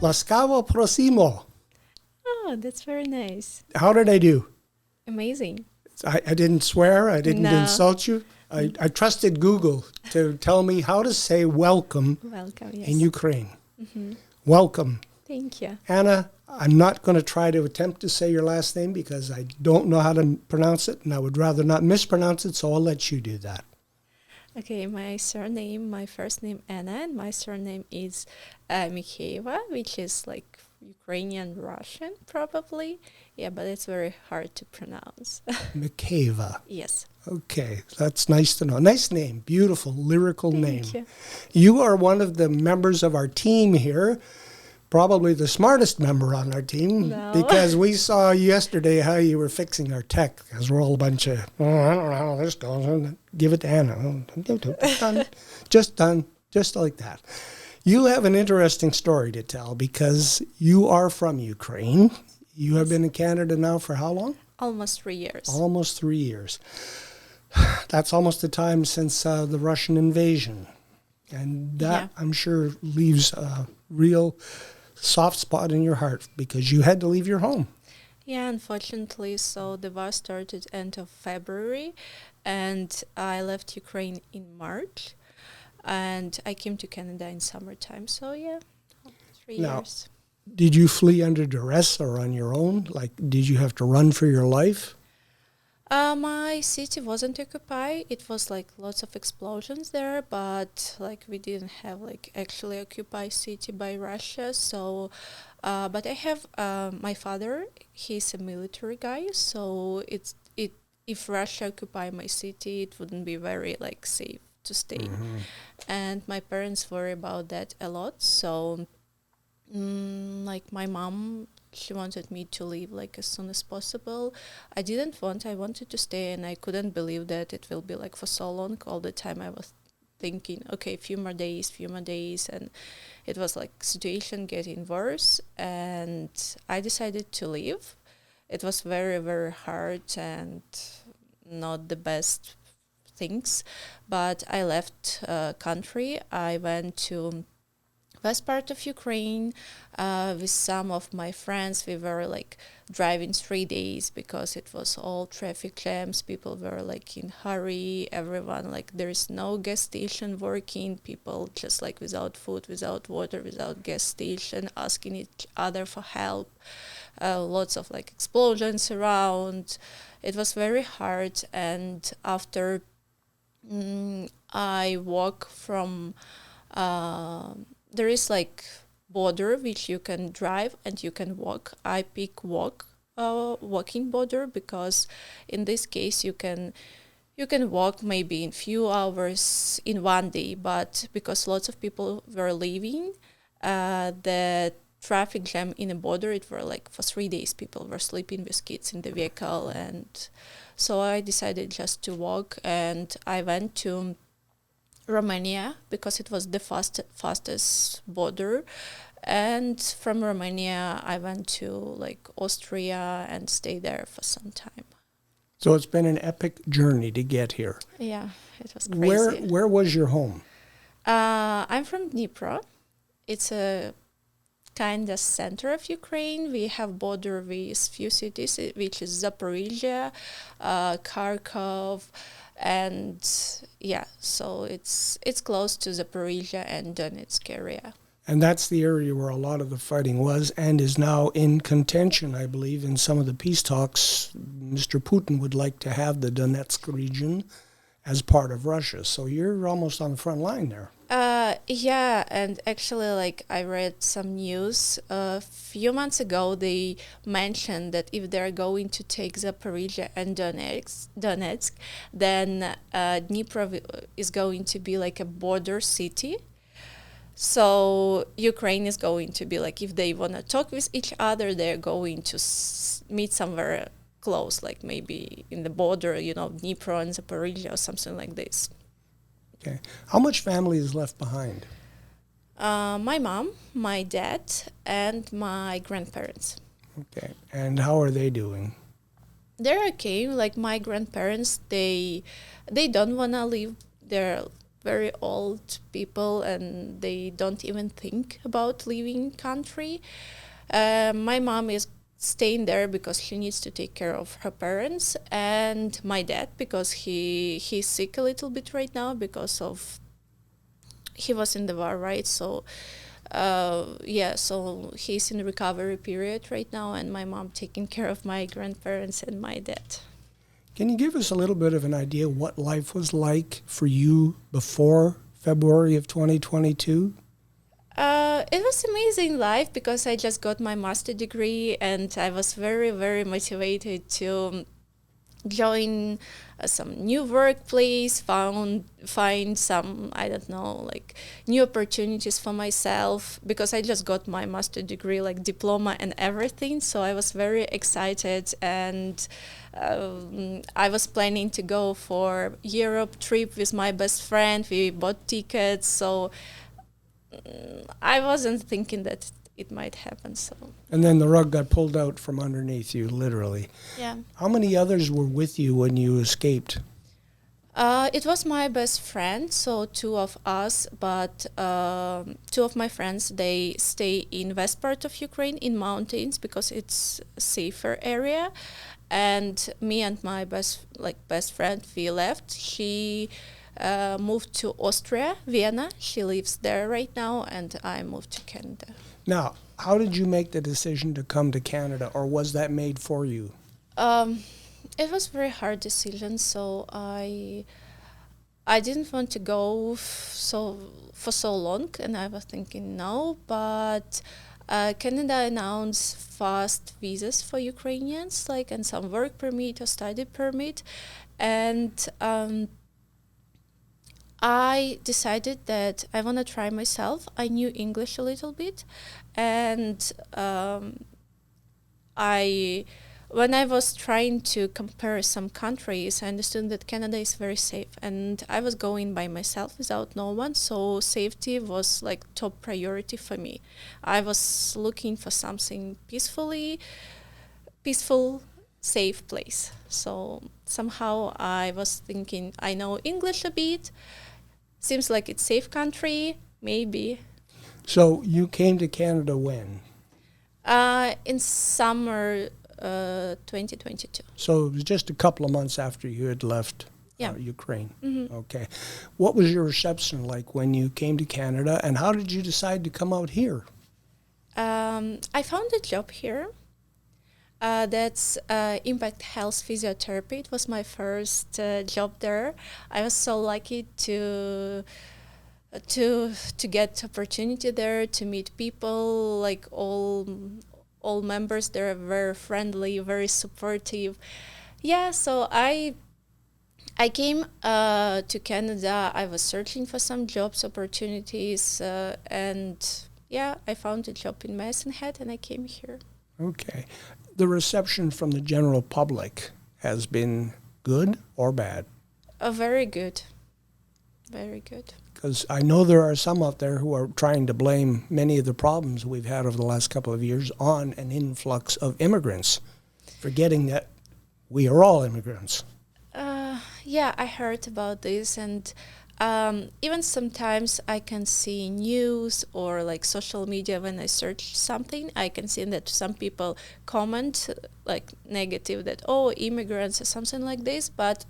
Lascavo Prosimo. Oh, that's very nice. How did I do? Amazing. I didn't swear. I didn't No. insult you. I trusted Google to tell me how to say welcome Welcome, yes. in Ukraine. Welcome. Thank you. Anna, I'm not going to try to attempt to say your last name because I don't know how to pronounce it, and I would rather not mispronounce it, so I'll let you do that. Okay, my first name Anna, and my surname is Mikheeva, which is like Ukrainian Russian, probably. Yeah, but it's very hard to pronounce. Mikheeva. Yes. Okay, that's nice to know. Nice name. Beautiful, lyrical name. Thank you. You are one of the members of our team here, probably the smartest member on our team, No. because we saw yesterday how you were fixing our tech, because we're all a bunch of, I don't know how this goes. Give it to Anna. Done. Just like that. You have an interesting story to tell because you are from Ukraine. You have been in Canada now for how long? Almost 3 years. Almost 3 years. That's almost the time since the Russian invasion. And that, Yeah. I'm sure, leaves a real soft spot in your heart because you had to leave your home. Yeah, unfortunately, so the war started end of February, and I left Ukraine in March, and I came to Canada in summertime. So yeah, 3 Now, years. Did you flee under duress or on your own? Like, did you have to run for your life? My city wasn't occupied. It was like lots of explosions there, but like we didn't have like actually occupied city by Russia. So, but I have my father. He's a military guy, so if Russia occupy my city, it wouldn't be very like safe to stay. And my parents worry about that a lot. So, like my mom, she wanted me to leave like as soon as possible. I didn't want. I wanted to stay, and I couldn't believe that it will be like for so long. All the time I was thinking, okay, few more days, and it was like situation getting worse, and I decided to leave. It was very, very hard and not the best things, but I left country. I went to west part of Ukraine with some of my friends. We were like driving 3 days because it was all traffic jams. People were like in hurry. Everyone like there is no gas station working. People just like without food, without water, without gas station, asking each other for help. Lots of like explosions around. It was very hard. And after I walk from there is like border which you can drive and you can walk. I pick walking border because in this case you can walk maybe in few hours in one day, but because lots of people were leaving, the traffic jam in the border, it were like for 3 days people were sleeping with kids in the vehicle, and so I decided just to walk, and I went to Romania because it was the fastest border, and from Romania I went to like Austria and stayed there for some time. So it's been an epic journey to get here. Yeah, it was crazy. Where was your home? I'm from Dnipro. It's a kind of center of Ukraine. We have border with few cities, which is Zaporizhia, Kharkov, and yeah, so it's close to Zaporizhia and Donetsk area. And that's the area where a lot of the fighting was and is now in contention, I believe, in some of the peace talks. Mr. Putin would like to have the Donetsk region as part of Russia. So you're almost on the front line there. Yeah, and actually, like I read some news a few months ago. They mentioned that if they're going to take Zaporizhia and Donetsk, then Dnipro is going to be like a border city. So Ukraine is going to be like, if they want to talk with each other, they're going to meet somewhere close, like maybe in the border, Dnipro and Zaporizhia or something like this. Okay. How much family is left behind? My mom, my dad, and my grandparents. Okay. And how are they doing? they're okay. Like my grandparents, they don't wanna leave. They're very old people, and they don't even think about leaving country. My mom is staying there because she needs to take care of her parents, and my dad because he's sick a little bit right now because of he was in the war, right? So yeah, so he's in recovery period right now, and my mom taking care of my grandparents and my dad. Can you give us a little bit of an idea what life was like for you before February of 2022? It was amazing life because I just got my master degree, and I was very, very motivated to join some new workplace, find some, I don't know, like new opportunities for myself, because I just got my master degree, like diploma and everything. So I was very excited, and I was planning to go for Europe trip with my best friend. We bought tickets, so I wasn't thinking that it might happen. So And then the rug got pulled out from underneath you, literally. yeah. How many others were with you when you escaped? It was my best friend, so two of us, but two of my friends, they stay in west part of Ukraine in mountains because it's a safer area. And me and my best friend, we left. She moved to Austria, Vienna. She lives there right now, and I moved to Canada. Now, how did you make the decision to come to Canada, or was that made for you? It was very hard decision, so I didn't want to go for so long, and I was thinking no, but Canada announced fast visas for Ukrainians, like, and some work permit or study permit, and I decided that I want to try myself. I knew English a little bit, and I when I was trying to compare some countries, I understood that Canada is very safe, and I was going by myself without no one, so safety was like top priority for me. I was looking for something peaceful, safe place. So somehow I was thinking, I know English a bit, seems like it's safe country, maybe. So you came to Canada when? In summer 2022. So it was just a couple of months after you had left Yeah. Ukraine. Mm-hmm. Okay. What was your reception like when you came to Canada, and how did you decide to come out here? I found a job here. That's Impact Health Physiotherapy. It was my first job there. I was so lucky to get opportunity there, to meet people, like all members. They're very friendly, very supportive. Yeah, so I came to Canada. I was searching for some jobs opportunities, and yeah, I found a job in Medicine Hat, and I came here. Okay. The reception from the general public has been good or bad? Very good, very good. Because I know there are some out there who are trying to blame many of the problems we've had over the last couple of years on an influx of immigrants, forgetting that we are all immigrants. Yeah, I heard about this, and even sometimes I can see news or like social media when I search something, I can see that some people comment like negative that, oh, immigrants or something like this, but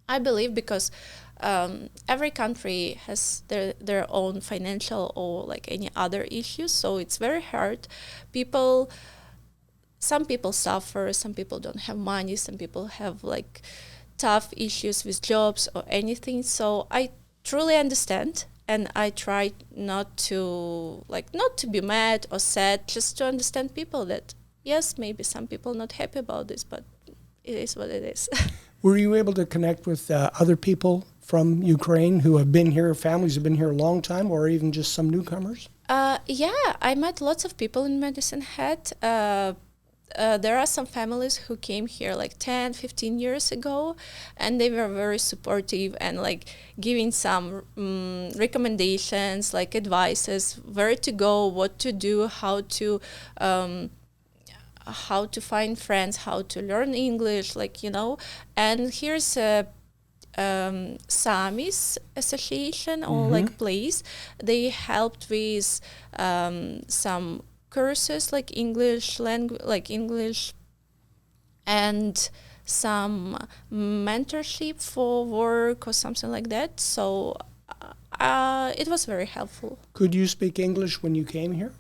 I believe because every country has their own financial or like any other issues, so it's very hard. Some people suffer, some people don't have money, some people have like tough issues with jobs or anything. So I truly understand, and I try not to be mad or sad, just to understand people that yes, maybe some people not happy about this, but it is what it is. Were you able to connect with other people from Ukraine who have been here, families have been here a long time, or even just some newcomers? Yeah, I met lots of people in Medicine Hat. There are some families who came here like 10, 15 years ago, and they were very supportive and like giving some recommendations, like advices, where to go, what to do, how to find friends, how to learn English, like, and here's a Samis association or like place. They helped with some courses like English language, like English, and some mentorship for work or something like that. So it was very helpful. Could you speak English when you came here?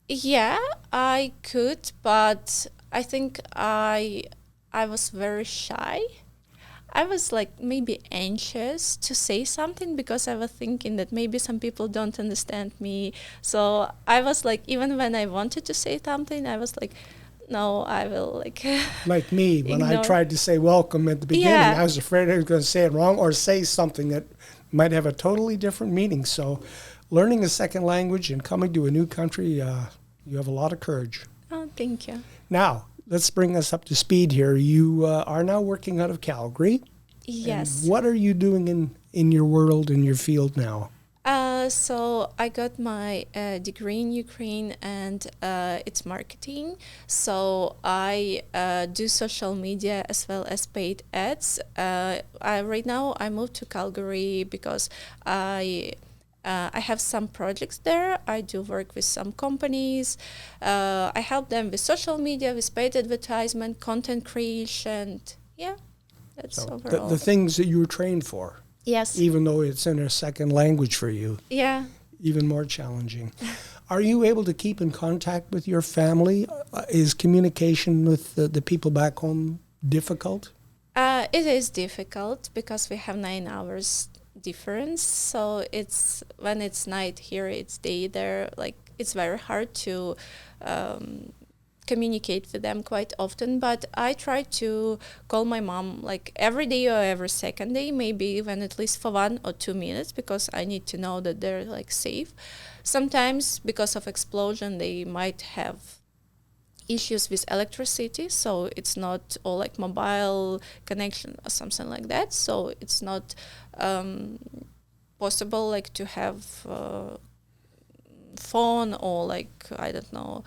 Yeah, I could, but I think I was very shy. I was like maybe anxious to say something because I was thinking that maybe some people don't understand me. So I was like, even when I wanted to say something, I was like, no, I will like Like me, when I ignore. tried to say welcome at the beginning, Yeah. I was afraid I was going to say it wrong or say something that might have a totally different meaning. So learning a second language and coming to a new country, you have a lot of courage. Oh, thank you. Now, let's bring us up to speed here. You are now working out of Calgary. Yes. And what are you doing in your world, in your field now? So I got my degree in Ukraine, and it's marketing. So I do social media as well as paid ads. Right now I moved to Calgary because I have some projects there. I do work with some companies. I help them with social media, with paid advertisement, content creation. Yeah, that's So overall. the things that you were trained for, Yes. even though it's in a second language for you, Yeah. even more challenging. Are you able to keep in contact with your family? Is communication with the people back home difficult? It is difficult because we have 9 hours difference. So it's when it's night here, it's day there. Like it's very hard to communicate with them quite often. But I try to call my mom like every day or every second day, maybe even at least for 1 or 2 minutes, because I need to know that they're like safe. Sometimes because of explosion, they might have issues with electricity, so it's not all like mobile connection or something like that, so it's not possible like to have phone or like I don't know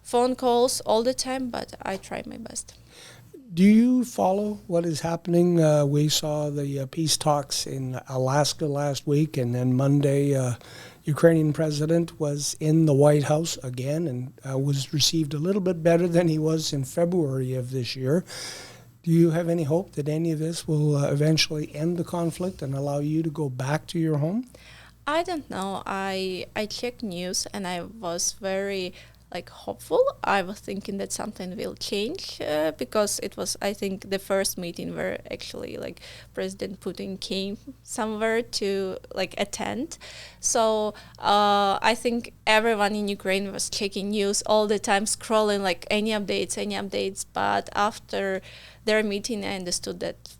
phone calls all the time, but I try my best. Do you follow what is happening? We saw the peace talks in Alaska last week, and then Monday, Ukrainian president was in the White House again and was received a little bit better than he was in February of this year. Do you have any hope that any of this will eventually end the conflict and allow you to go back to your home? I don't know. I checked news and I was very like hopeful. I was thinking that something will change because it was, I think, the first meeting where actually like President Putin came somewhere to like attend. So I think everyone in Ukraine was checking news all the time, scrolling like any updates. But after their meeting, I understood that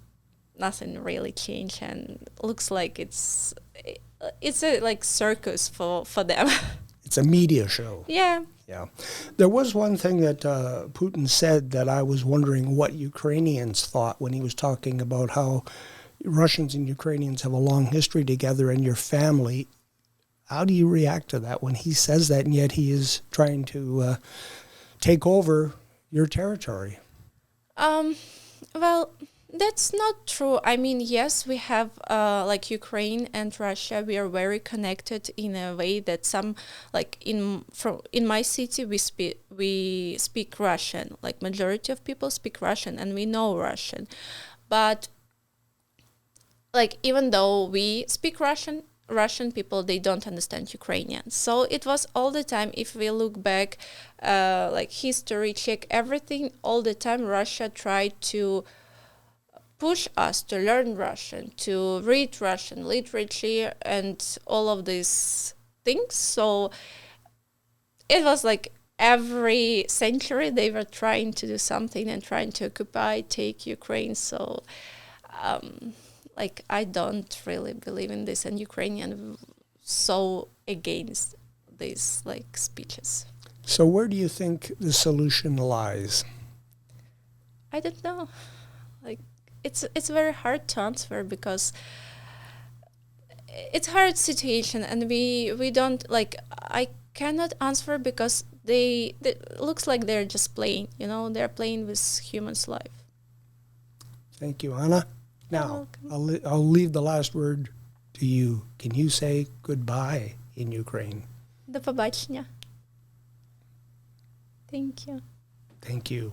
nothing really changed, and looks like it's a like circus for them. It's a media show. Yeah. Yeah. There was one thing that Putin said that I was wondering what Ukrainians thought when he was talking about how Russians and Ukrainians have a long history together and your family. How do you react to that when he says that and yet he is trying to take over your territory? Well, that's not true. I mean, yes, we have like Ukraine and Russia. We are very connected in a way that some like in my city we speak Russian. Like majority of people speak Russian and we know Russian, but like even though we speak Russian people, they don't understand Ukrainian. So it was all the time, if we look back, like history, check everything, all the time Russia tried to push us to learn Russian, to read Russian literature and all of these things. So it was like every century they were trying to do something and trying to occupy, take Ukraine. So like I don't really believe in this, and Ukrainian so against these like speeches. So where do you think the solution lies? I don't know. Like it's very hard to answer because it's hard situation, and we don't like cannot answer because they looks like they're just playing. You know, they're playing with humans' life. Thank you, Anna. You're Now, welcome. I'll leave the last word to you. Can you say goodbye in Ukraine? До побачення. Thank you. Thank you.